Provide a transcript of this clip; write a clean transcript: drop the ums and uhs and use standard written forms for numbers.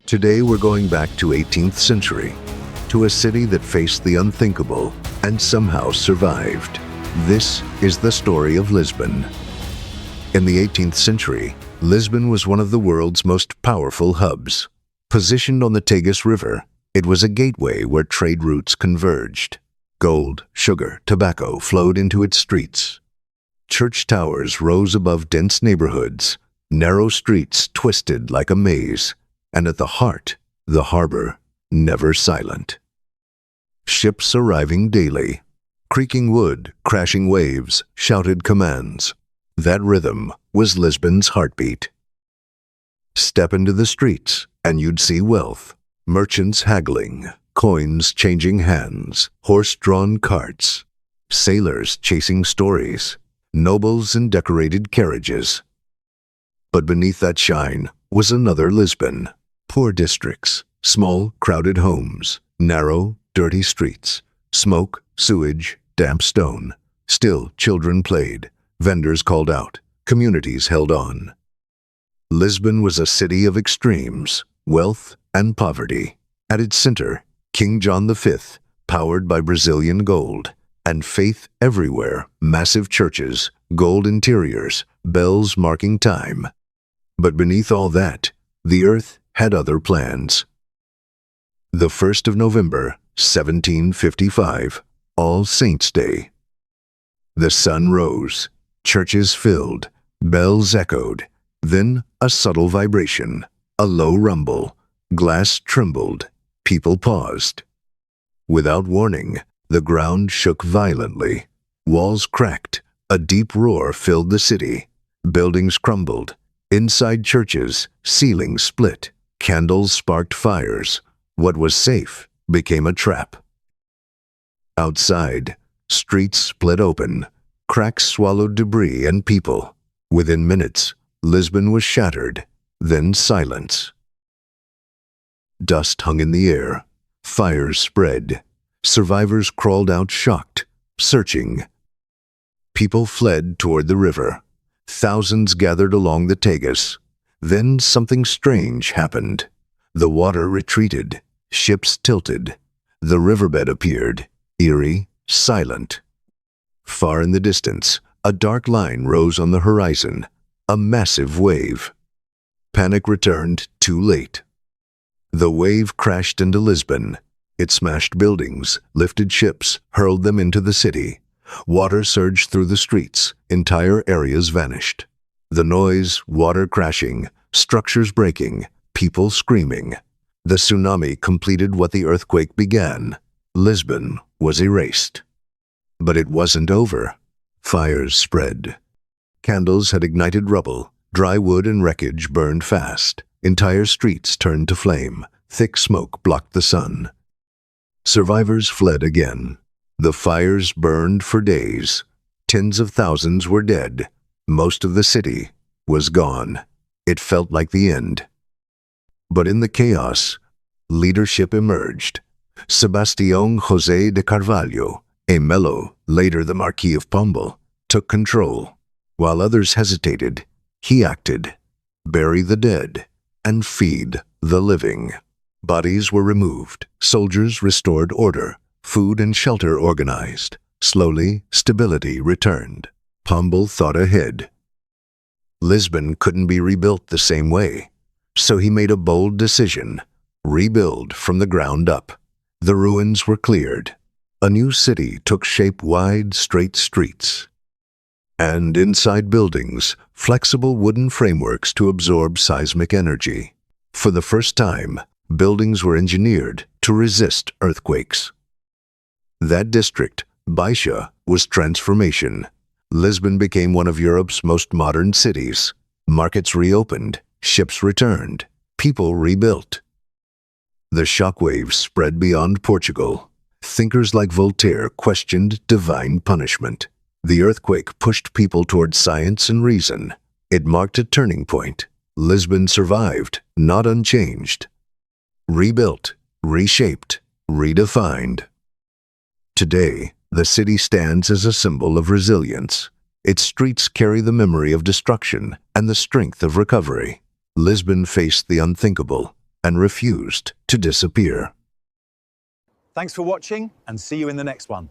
Today we're going back to 18th century, to a city that faced the unthinkable and somehow survived. This is the story of Lisbon. In the 18th century, Lisbon was one of the world's most powerful hubs. Positioned on the Tagus River, it was a gateway where trade routes converged. Gold, sugar, tobacco flowed into its streets. Church towers rose above dense neighborhoods. Narrow streets twisted like a maze. And at the heart, the harbor, never silent. Ships arriving daily. Creaking wood, crashing waves, shouted commands. That rhythm was Lisbon's heartbeat. Step into the streets, and you'd see wealth. Merchants haggling, coins changing hands, horse-drawn carts, sailors chasing stories, nobles in decorated carriages. But beneath that shine was another Lisbon. Poor districts, small, crowded homes, narrow, dirty streets, smoke, sewage, damp stone. Still, children played, vendors called out, communities held on. Lisbon was a city of extremes, wealth and poverty. At its center, King John V, powered by Brazilian gold, and faith everywhere, massive churches, gold interiors, bells marking time. But beneath all that, the earth had other plans. The 1st of November, 1755, All Saints' Day. The sun rose, churches filled, bells echoed, then a subtle vibration, a low rumble, glass trembled, people paused. Without warning, the ground shook violently, walls cracked, a deep roar filled the city, buildings crumbled, inside churches, ceilings split, candles sparked fires. What was safe became a trap. Outside, streets split open, cracks swallowed debris and people. Within minutes, Lisbon was shattered, then silence. Dust hung in the air, fires spread. Survivors crawled out shocked, searching. People fled toward the river. Thousands gathered along the Tagus. Then something strange happened. The water retreated, ships tilted. The riverbed appeared, eerie, silent. Far in the distance, a dark line rose on the horizon, a massive wave. Panic returned too late. The wave crashed into Lisbon. It smashed buildings, lifted ships, hurled them into the city. Water surged through the streets, entire areas vanished. The noise, water crashing, structures breaking, people screaming. The tsunami completed what the earthquake began. Lisbon was erased. But it wasn't over. Fires spread. Candles had ignited rubble. Dry wood and wreckage burned fast. Entire streets turned to flame. Thick smoke blocked the sun. Survivors fled again. The fires burned for days. Tens of thousands were dead. Most of the city was gone. It felt like the end. But in the chaos, leadership emerged. Sebastião José de Carvalho, a Melo, later the Marquis of Pombal, took control. While others hesitated, he acted. Bury the dead and feed the living. Bodies were removed. Soldiers restored order. Food and shelter organized. Slowly, stability returned. Pombal thought ahead. Lisbon couldn't be rebuilt the same way, so he made a bold decision: rebuild from the ground up. The ruins were cleared. A new city took shape: wide, straight streets. And inside buildings, flexible wooden frameworks to absorb seismic energy. For the first time, buildings were engineered to resist earthquakes. That district, Baixa, was transformation. Lisbon became one of Europe's most modern cities. Markets reopened, ships returned, people rebuilt. The shockwaves spread beyond Portugal. Thinkers like Voltaire questioned divine punishment. The earthquake pushed people toward science and reason. It marked a turning point. Lisbon survived, not unchanged. Rebuilt, reshaped, redefined. Today, the city stands as a symbol of resilience. Its streets carry the memory of destruction and the strength of recovery. Lisbon faced the unthinkable, and refused to disappear. Thanks for watching, and see you in the next one.